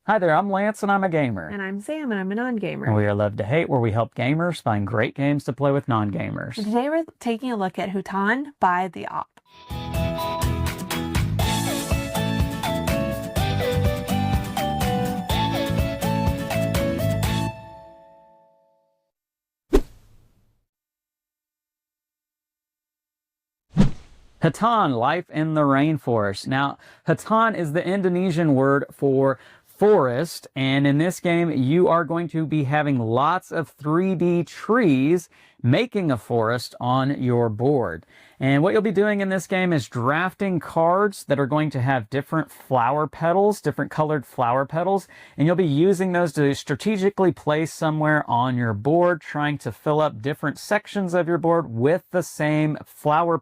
Hi there, I'm Lance and I'm a gamer. And I'm Sam, and I'm a And non-gamer. we are Love to Hate, where we help gamers find great games to play with And non-gamers. today we're taking a look at Hutan by the Op. Hutan, Life in the Rainforest. Now, Hutan is the Indonesian word for forest, and in this game you are going to be having lots of 3D trees making a forest on your board. And what you'll be doing in this game is drafting cards that are going to have different flower petals, different colored flower petals, and you'll be using those to strategically place somewhere on your board, trying to fill up different sections of your board with the same colored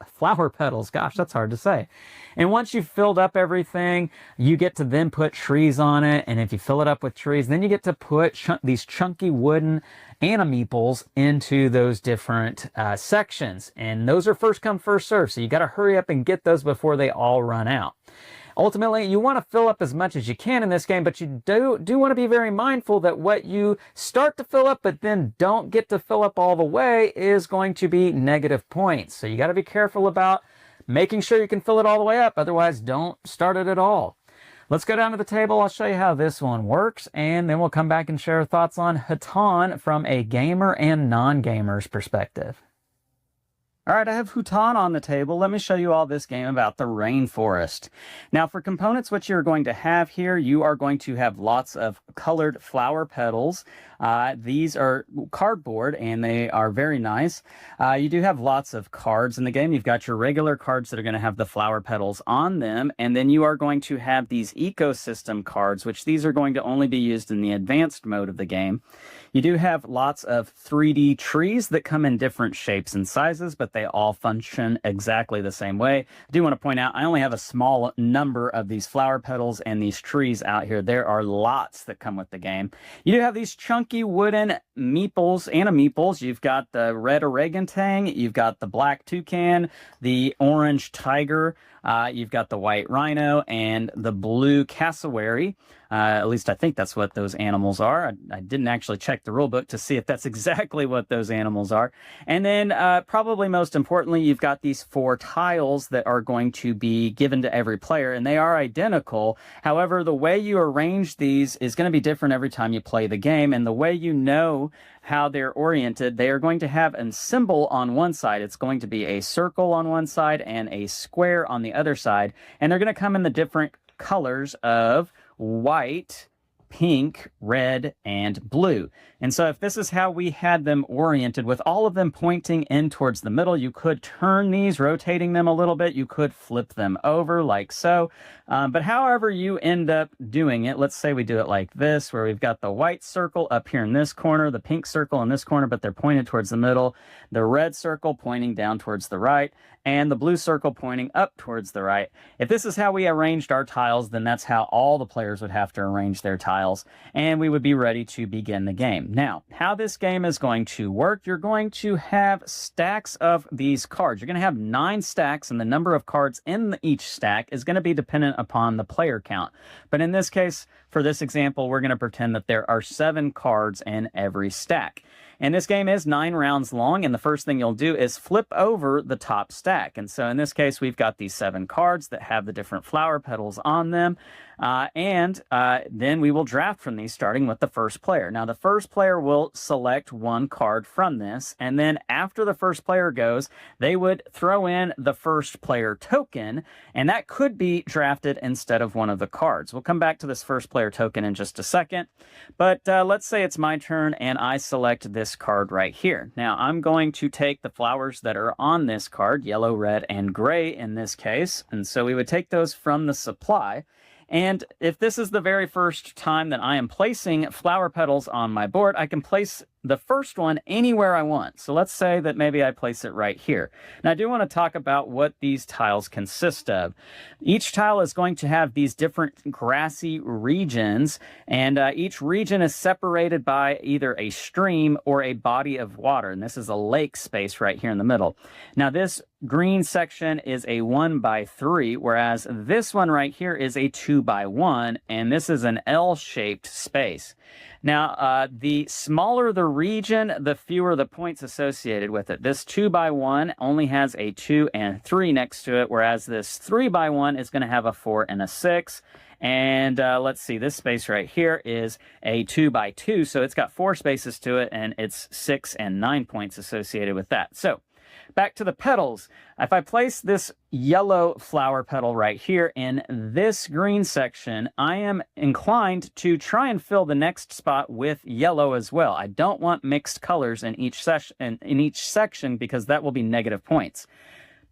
flower petals. Gosh, that's hard to say. And once you've filled up everything, you get to then put trees on it. And if you fill it up with trees, then you get to put these chunky wooden animeeples into those different sections. And those are first come, first serve. So you got to hurry up and get those before they all run out. Ultimately, you want to fill up as much as you can in this game, but you do want to be very mindful that what you start to fill up but then don't get to fill up all the way is going to be negative points. So you got to be careful about making sure you can fill it all the way up. Otherwise, don't start it at all. Let's go down to the table. I'll show you how this one works, and then we'll come back and share thoughts on Hutan from a gamer and non-gamer's perspective. All right, I have Hutan on the table. Let me show you all this game about the rainforest. Now, for components, what you're going to have here, you are going to have lots of colored flower petals. These are cardboard, and they are very nice. You do have lots of cards in the game. You've got your regular cards that are going to have the flower petals on them, and then you are going to have these ecosystem cards, which these are going to only be used in the advanced mode of the game. You do have lots of 3D trees that come in different shapes and sizes, but they all function exactly the same way. I do want to point out, I only have a small number of these flower petals and these trees out here. There are lots that come with the game. You do have these chunky wooden meeples, animeeples. You've got the red orangutan, you've got the black toucan, the orange tiger, you've got the white rhino, and the blue cassowary. At least I think that's what those animals are. I didn't actually check the rule book to see if that's exactly what those animals are. And then probably most importantly, you've got these 4 tiles that are going to be given to every player, and they are identical. However, the way you arrange these is going to be different every time you play the game, and the way you know how they're oriented, they are going to have a symbol on one side. It's going to be a circle on one side and a square on the other side, and they're going to come in the different colors of white, pink, red, and blue. And so if this is how we had them oriented, with all of them pointing in towards the middle, you could turn these, rotating them a little bit. You could flip them over like so. But however you end up doing it, let's say we do it like this, where we've got the white circle up here in this corner, the pink circle in this corner, but they're pointed towards the middle, the red circle pointing down towards the right, and the blue circle pointing up towards the right. If this is how we arranged our tiles, then that's how all the players would have to arrange their tiles, and we would be ready to begin the game. Now, how this game is going to work, you're going to have stacks of these cards. You're going to have 9 stacks, and the number of cards in each stack is going to be dependent upon the player count. But in this case, for this example, we're going to pretend that there are 7 cards in every stack. And this game is 9 rounds long, and the first thing you'll do is flip over the top stack. And so in this case, we've got these 7 cards that have the different flower petals on them. Then we will draft from these, starting with the first player. Now, the first player will select 1 card from this, and then after the first player goes, they would throw in the first player token, and that could be drafted instead of one of the cards. We'll come back to this first player token in just a second, but let's say it's my turn, and I select this card right here. Now, I'm going to take the flowers that are on this card, yellow, red, and gray in this case, and so we would take those from the supply. And if this is the very first time that I am placing flower petals on my board, I can place the first one anywhere I want. So let's say that maybe I place it right here. And I do want to talk about what these tiles consist of. Each tile is going to have these different grassy regions, and each region is separated by either a stream or a body of water. And this is a lake space right here in the middle. Now this green section is a 1x3, whereas this one right here is a 2x1, and this is an L-shaped space. Now, the smaller the region, the fewer the points associated with it. This 2x1 only has a 2 and 3 next to it, whereas this 3x1 is going to have a 4 and a 6. And let's see, this space right here is a 2x2, so it's got 4 spaces to it, and it's 6 and 9 points associated with that. So back to the petals. If I place this yellow flower petal right here in this green section, I am inclined to try and fill the next spot with yellow as well. I don't want mixed colors in each section because that will be negative points.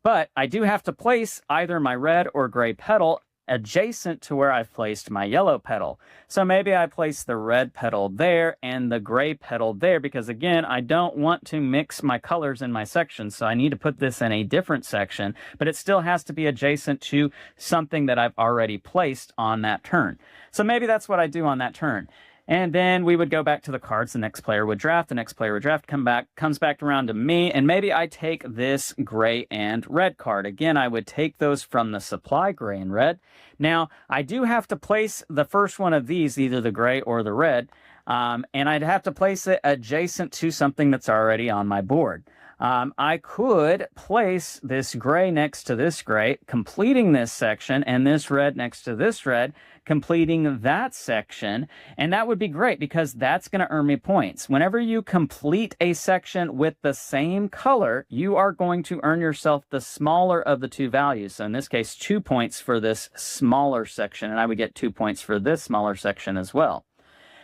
But I do have to place either my red or gray petal adjacent to where I've placed my yellow petal. So maybe I place the red petal there and the gray petal there because, again, I don't want to mix my colors in my section. So I need to put this in a different section, but it still has to be adjacent to something that I've already placed on that turn. So maybe that's what I do on that turn. And then we would go back to the cards. The next player would draft. The next player would draft, comes back around to me. And maybe I take this gray and red card. Again, I would take those from the supply, gray and red. Now, I do have to place the first one of these, either the gray or the red. And I'd have to place it adjacent to something that's already on my board. I could place this gray next to this gray, completing this section, and this red next to this red, completing that section, and that would be great because that's going to earn me points. Whenever you complete a section with the same color, you are going to earn yourself the smaller of the two values. So in this case, 2 points for this smaller section, and I would get 2 points for this smaller section as well.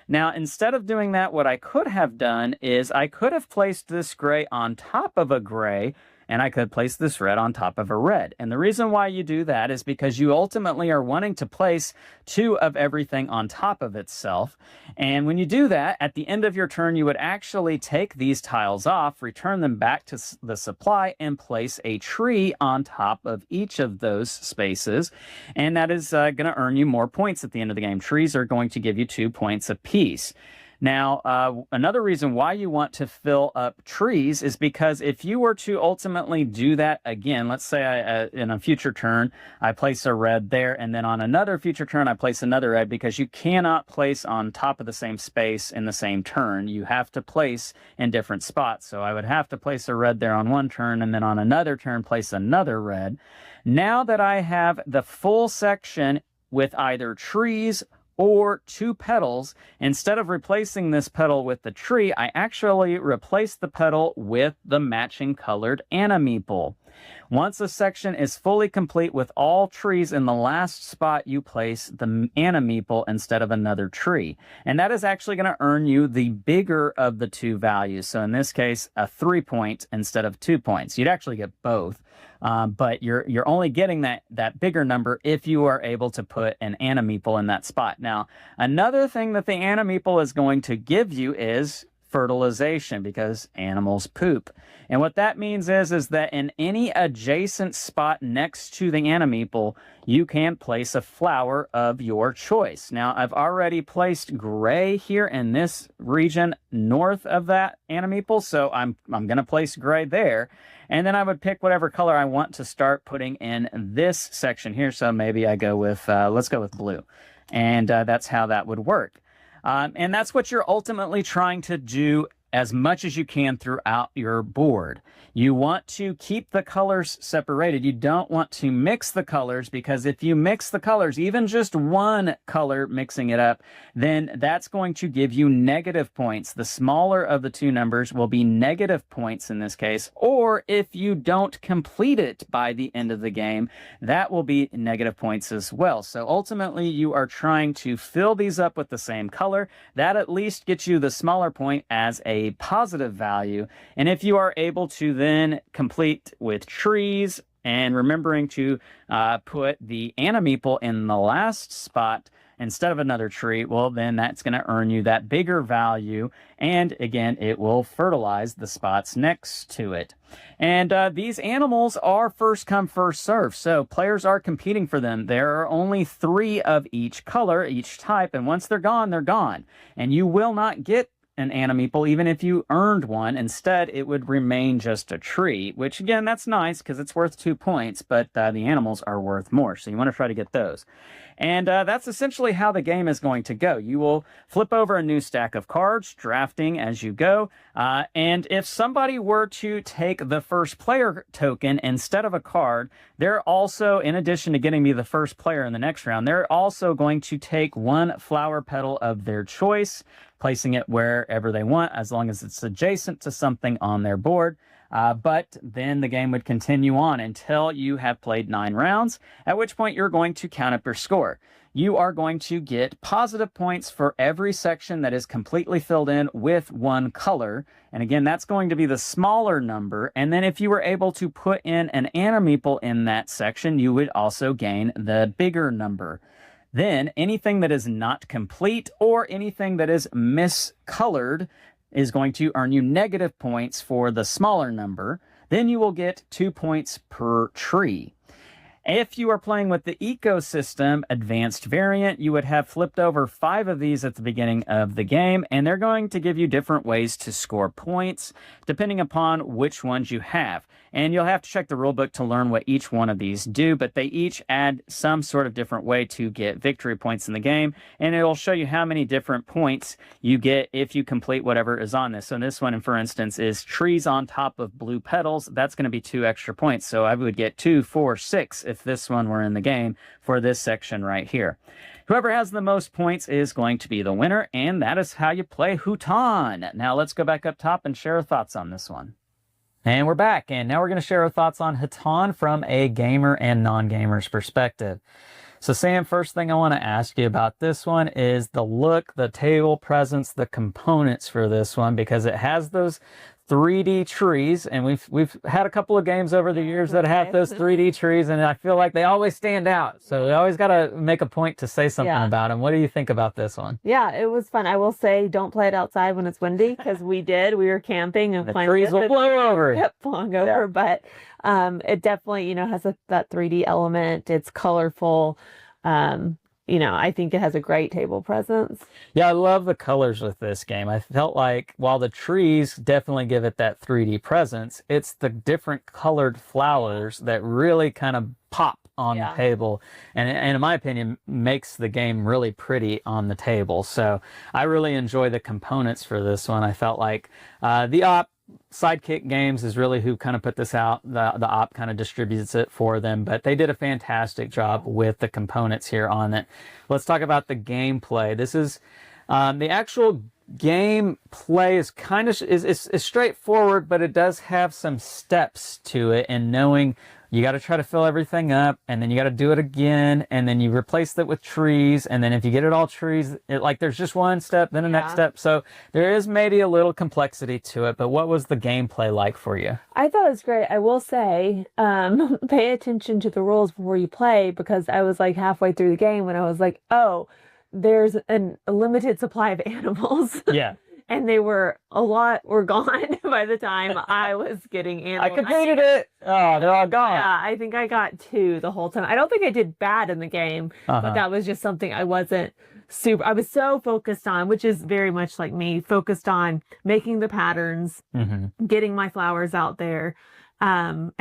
Now, instead of doing that, what I could have done is I could have placed this gray on top of a gray, and I could place this red on top of a red. And the reason why you do that is because you ultimately are wanting to place 2 of everything on top of itself. And when you do that, at the end of your turn, you would actually take these tiles off, return them back to the supply, and place a tree on top of each of those spaces. And that is going to earn you more points at the end of the game. Trees are going to give you 2 points apiece. Now, another reason why you want to fill up trees is because if you were to ultimately do that again, let's say in a future turn, I place a red there, and then on another future turn, I place another red, because you cannot place on top of the same space in the same turn. You have to place in different spots. So I would have to place a red there on one turn, and then on another turn, place another red. Now that I have the full section with either trees or 2 petals, instead of replacing this petal with the tree, I actually replace the petal with the matching colored animeeple. Once a section is fully complete with all trees, in the last spot you place the animeeple instead of another tree. And that is actually going to earn you the bigger of the 2 values. So in this case, a 3 point instead of 2 points. You'd actually get both. But you're only getting that bigger number if you are able to put an animeeple in that spot. Now, another thing that the animeeple is going to give you is fertilization, because animals poop. And what that means is that in any adjacent spot next to the animeeple, you can place a flower of your choice. Now, I've already placed gray here in this region north of that animeeple, so I'm going to place gray there. And then I would pick whatever color I want to start putting in this section here. So maybe I go with, let's go with blue. And that's how that would work. And that's what you're ultimately trying to do as much as you can throughout your board. You want to keep the colors separated. You don't want to mix the colors, because if you mix the colors, even just one color mixing it up, then that's going to give you negative points. The smaller of the 2 numbers will be negative points in this case, or if you don't complete it by the end of the game, that will be negative points as well. So ultimately, you are trying to fill these up with the same color. That at least gets you the smaller point as a positive value. And if you are able to then complete with trees, and remembering to put the animeeple in the last spot instead of another tree, well, then that's going to earn you that bigger value. And again, it will fertilize the spots next to it. And these animals are first come, first serve. So players are competing for them. There are only 3 of each color, each type. And once they're gone, they're gone. And you will not get an animeeple even if you earned one. Instead, it would remain just a tree, which again, that's nice because it's worth 2 points, but the animals are worth more. So you want to try to get those. And that's essentially how the game is going to go. You will flip over a new stack of cards, drafting as you go. And if somebody were to take the first player token instead of a card, they're also, in addition to getting me the first player in the next round, they're also going to take 1 flower petal of their choice, placing it wherever they want, as long as it's adjacent to something on their board. But then the game would continue on until you have played 9 rounds, at which point you're going to count up your score. You are going to get positive points for every section that is completely filled in with 1 color. And again, that's going to be the smaller number. And then if you were able to put in an animeeple in that section, you would also gain the bigger number. Then anything that is not complete or anything that is miscolored is going to earn you negative points for the smaller number. Then you will get 2 points per tree. If you are playing with the ecosystem advanced variant, you would have flipped over 5 of these at the beginning of the game, and they're going to give you different ways to score points depending upon which ones you have. And you'll have to check the rulebook to learn what each one of these do, but they each add some sort of different way to get victory points in the game, and it'll show you how many different points you get if you complete whatever is on this. So this one, for instance, is trees on top of blue petals. That's going to be 2 extra points. So I would get 2, 4, 6 if this one were in the game for this section right here. Whoever has the most points is going to be the winner, and that is how you play Hutan. Now let's go back up top and share our thoughts on this one. And we're back, and now we're going to share our thoughts on Hutan from a gamer and non-gamer's perspective. So Sam, first thing I want to ask you about this one is the look, the table presence, the components for this one, because it has those 3D trees, and we've had a couple of games over the years that have those 3D trees, and I feel like they always stand out. So we always got to make a point to say something about them. What do you think about this one? Yeah, it was fun. I will say, don't play it outside when it's windy, because we were camping and the trees will blow over. Yep, blowing over. But it definitely, has that 3D element. It's colorful. I think it has a great table presence. Yeah, I love the colors with this game. I felt like while the trees definitely give it that 3D presence, it's the different colored flowers that really kind of pop on the table. And in my opinion, makes the game really pretty on the table. So I really enjoy the components for this one. I felt like the Sidekick Games is really who kind of put this out. The op kind of distributes it for them, but they did a fantastic job with the components here on it. Let's talk about the gameplay. This is the actual gameplay is kind of is straightforward, but it does have some steps to it, and knowing you got to try to fill everything up, and then you got to do it again, and then you replace it with trees, and then if you get it all trees, there's just one step, then the next step. So there is maybe a little complexity to it, but what was the gameplay like for you? I thought it was great. I will say, pay attention to the rules before you play, because I was like halfway through the game when I was like, oh, there's a limited supply of animals. Yeah. And were gone by the time I was getting animals. I completed it. Oh, they're all gone. Yeah, I think I got 2 the whole time. I don't think I did bad in the game, but that was just something I wasn't I was so focused on, which is very much like me, focused on making the patterns, getting my flowers out there, and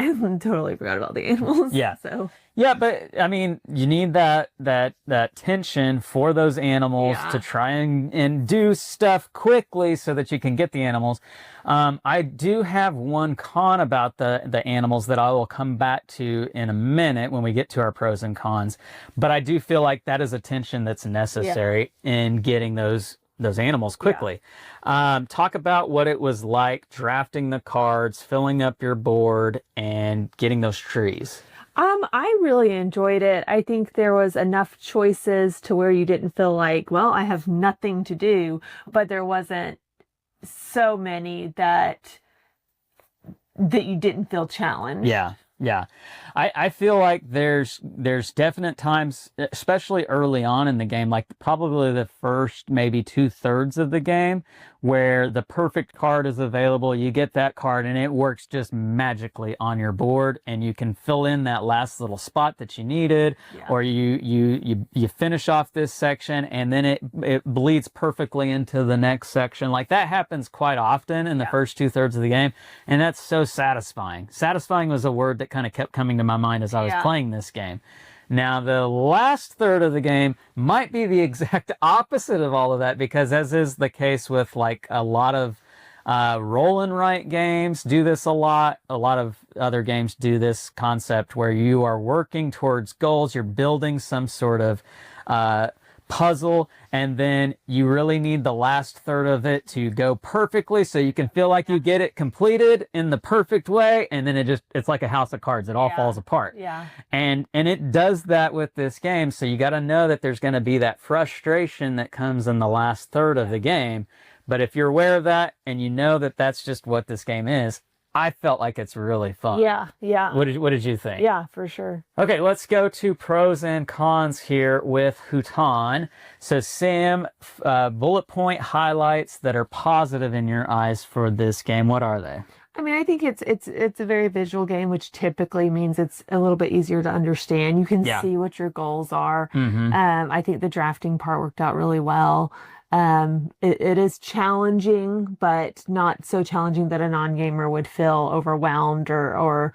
totally forgot about the animals. Yeah. So. Yeah, but I mean, you need that tension for those animals to try and do stuff quickly so that you can get the animals. I do have one con about the animals that I will come back to in a minute when we get to our pros and cons. But I do feel like that is a tension that's necessary in getting those animals quickly. Talk about what it was like drafting the cards, filling up your board, and getting those trees. I really enjoyed it. I think there was enough choices to where you didn't feel like, well, I have nothing to do, but there wasn't so many that you didn't feel challenged. Yeah. Yeah. I feel like there's definite times, especially early on in the game, like probably the first maybe 2/3 of the game, where the perfect card is available. You get that card and it works just magically on your board, and you can fill in that last little spot that you needed, or you finish off this section and then it bleeds perfectly into the next section. Like that happens quite often in the first 2/3 of the game, and that's so satisfying. Satisfying was a word that kind of kept coming to my mind as I was playing this game. Now, the last third of the game might be the exact opposite of all of that, because as is the case with like a lot of roll and write games do this a lot. A lot of other games do this concept where you are working towards goals. You're building some sort of puzzle, and then you really need the last third of it to go perfectly so you can feel like you get it completed in the perfect way, and then it's like a house of cards. It all falls apart. And it does that with this game, so you got to know that there's going to be that frustration that comes in the last third of the game. But if you're aware of that and you know that that's just what this game is, I felt like it's really fun. Yeah. What did you think? Yeah, for sure. Okay, let's go to pros and cons here with Hutan. So Sam, bullet point highlights that are positive in your eyes for this game. What are they? I mean, I think it's a very visual game, which typically means it's a little bit easier to understand. You can see what your goals are. I think the drafting part worked out really well. It is challenging, but not so challenging that a non-gamer would feel overwhelmed or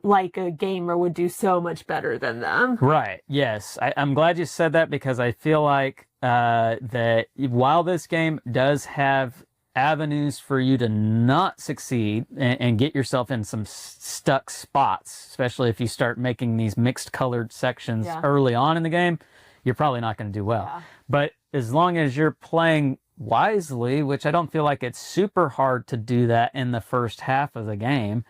like a gamer would do so much better than them. Right. Yes. I'm glad you said that, because I feel like that while this game does have avenues for you to not succeed and get yourself in some stuck spots, especially if you start making these mixed colored sections early on in the game, you're probably not going to do well. But as long as you're playing wisely, which I don't feel like it's super hard to do that in the first half of the game,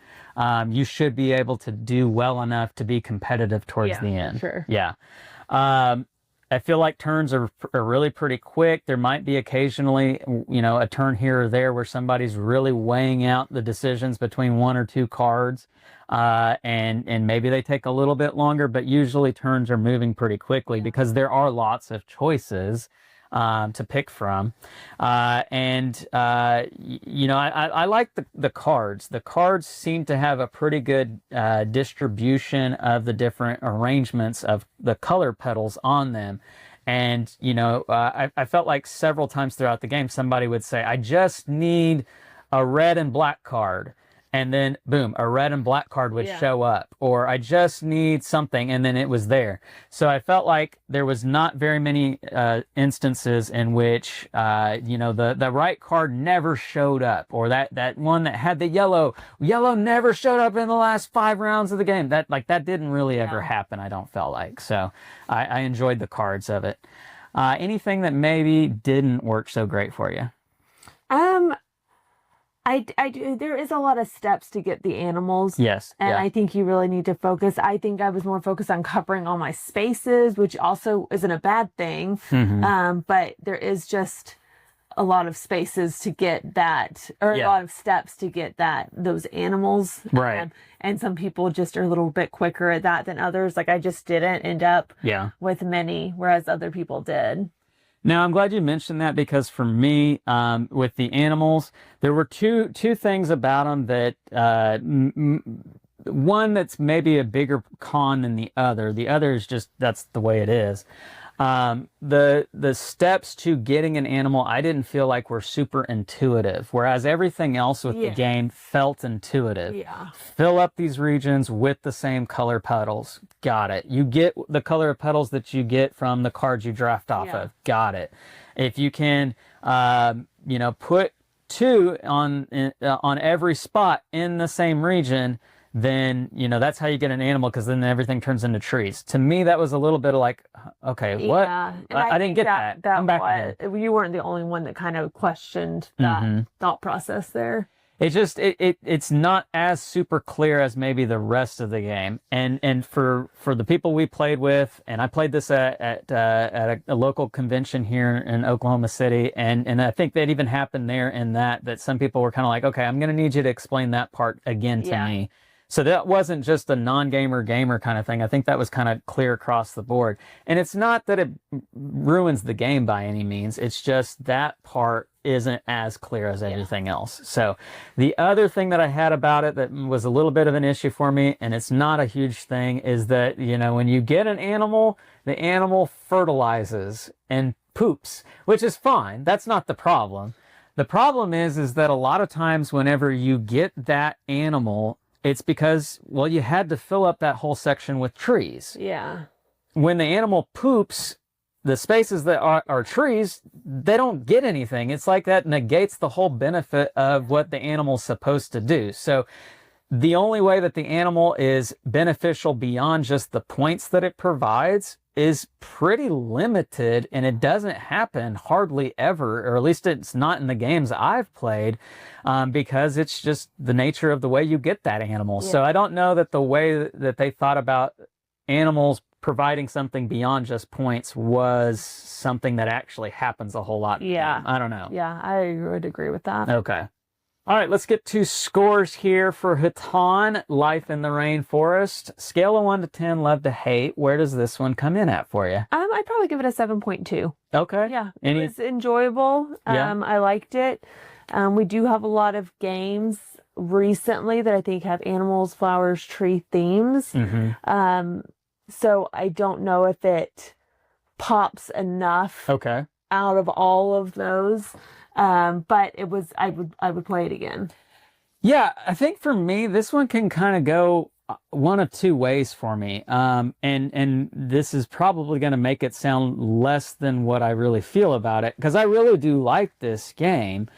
you should be able to do well enough to be competitive towards the end. Sure. Yeah. I feel like turns are really pretty quick. There might be occasionally, a turn here or there where somebody's really weighing out the decisions between one or two cards. And maybe they take a little bit longer, but usually turns are moving pretty quickly because there are lots of choices to pick from. I like the cards. The cards seem to have a pretty good distribution of the different arrangements of the color petals on them. And, I felt like several times throughout the game, somebody would say, I just need a red and black card. And then, boom, a red and black card would show up. Or I just need something, and then it was there. So I felt like there was not very many instances in which, the right card never showed up. Or that one that had the yellow never showed up in the last 5 rounds of the game. That didn't really ever happen, I don't feel like. So I enjoyed the cards of it. Anything that maybe didn't work so great for you? I do. There is a lot of steps to get the animals. Yes. And I think you really need to focus. I think I was more focused on covering all my spaces, which also isn't a bad thing. But there is just a lot of spaces to get that, or a lot of steps to get those animals. Right. And some people just are a little bit quicker at that than others. Like I just didn't end up with many, whereas other people did. Now, I'm glad you mentioned that, because for me, with the animals, there were two things about them that, one that's maybe a bigger con than the other. The other is just, that's the way it is. The steps to getting an animal, I didn't feel like were super intuitive, whereas everything else with the game felt intuitive. Fill up these regions with the same color petals. Got it. You get the color of petals that you get from the cards you draft off of. Got it. If you can, put 2 on every spot in the same region, then, that's how you get an animal, because then everything turns into trees. To me, that was a little bit of like, okay, what? I didn't get that. I'm back ahead. You weren't the only one that kind of questioned that thought process there. It's not as super clear as maybe the rest of the game. And for the people we played with, and I played this at a local convention here in Oklahoma City, and I think that even happened there in that some people were kind of like, okay, I'm going to need you to explain that part again to me. So that wasn't just a non-gamer gamer kind of thing. I think that was kind of clear across the board. And it's not that it ruins the game by any means. It's just that part isn't as clear as everything else. So the other thing that I had about it that was a little bit of an issue for me, and it's not a huge thing, is that, you know, when you get an animal, the animal fertilizes and poops, which is fine. That's not the problem. The problem is that a lot of times whenever you get that animal, it's because, well, you had to fill up that whole section with trees. Yeah. When the animal poops, the spaces that are trees, they don't get anything. It's like that negates the whole benefit of what the animal's supposed to do. So the only way that the animal is beneficial beyond just the points that it provides is pretty limited, and it doesn't happen hardly ever, or at least it's not in the games I've played, because it's just the nature of the way you get that animal. So I don't know that the way that they thought about animals providing something beyond just points was something that actually happens a whole lot. Yeah. I don't know. Yeah, I would agree with that. Okay. All right, let's get to scores here for Hutan, Life in the Rainforest. Scale of 1 to 10, love to hate. Where does this one come in at for you? I'd probably give it a 7.2. Okay. Yeah, it was enjoyable. I liked it. We do have a lot of games recently that I think have animals, flowers, tree themes. So I don't know if it pops enough out of all of those. But it was, I would play it again. Yeah, I think for me, this one can kind of go one of two ways for me. And this is probably going to make it sound less than what I really feel about it, because I really do like this game.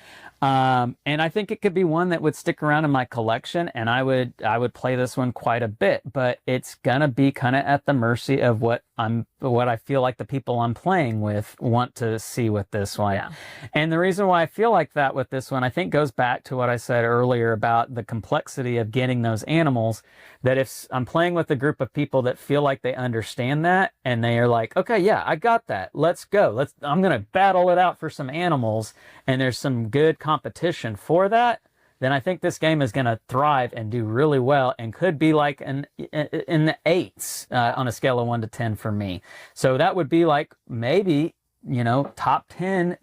And I think it could be one that would stick around in my collection, and I would play this one quite a bit, but it's gonna be kind of at the mercy of what I feel like the people I'm playing with want to see with this one. Yeah. And the reason why I feel like that with this one, I think, goes back to what I said earlier about the complexity of getting those animals, that if I'm playing with a group of people that feel like they understand that, and they are like, okay, yeah, I got that. Let's go. I'm going to battle it out for some animals, and there's some good competition for that, then I think this game is going to thrive and do really well, and could be like in the 8s on a scale of 1 to 10 for me. So that would be like maybe, you know, top 10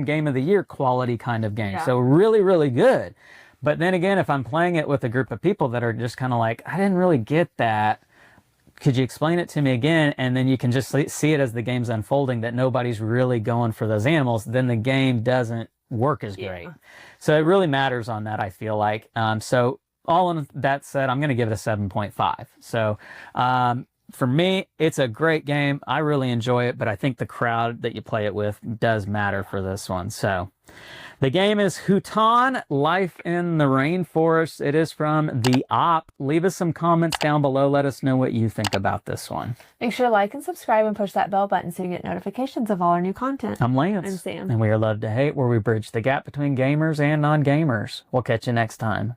game of the year quality kind of game. Yeah. So really, really good. But then again, if I'm playing it with a group of people that are just kind of like, I didn't really get that, could you explain it to me again? And then you can just see it as the game's unfolding that nobody's really going for those animals, then the game doesn't work as great. So it really matters on that, I feel like. So all of that said, I'm going to give it a 7.5. So for me, it's a great game. I really enjoy it, but I think the crowd that you play it with does matter for this one. So the game is Hutan, Life in the Rainforest. It is from The Op. Leave us some comments down below. Let us know what you think about this one. Make sure to like and subscribe and push that bell button so you get notifications of all our new content. I'm Lance. I'm Sam. And we are Love to Hate, where we bridge the gap between gamers and non-gamers. We'll catch you next time.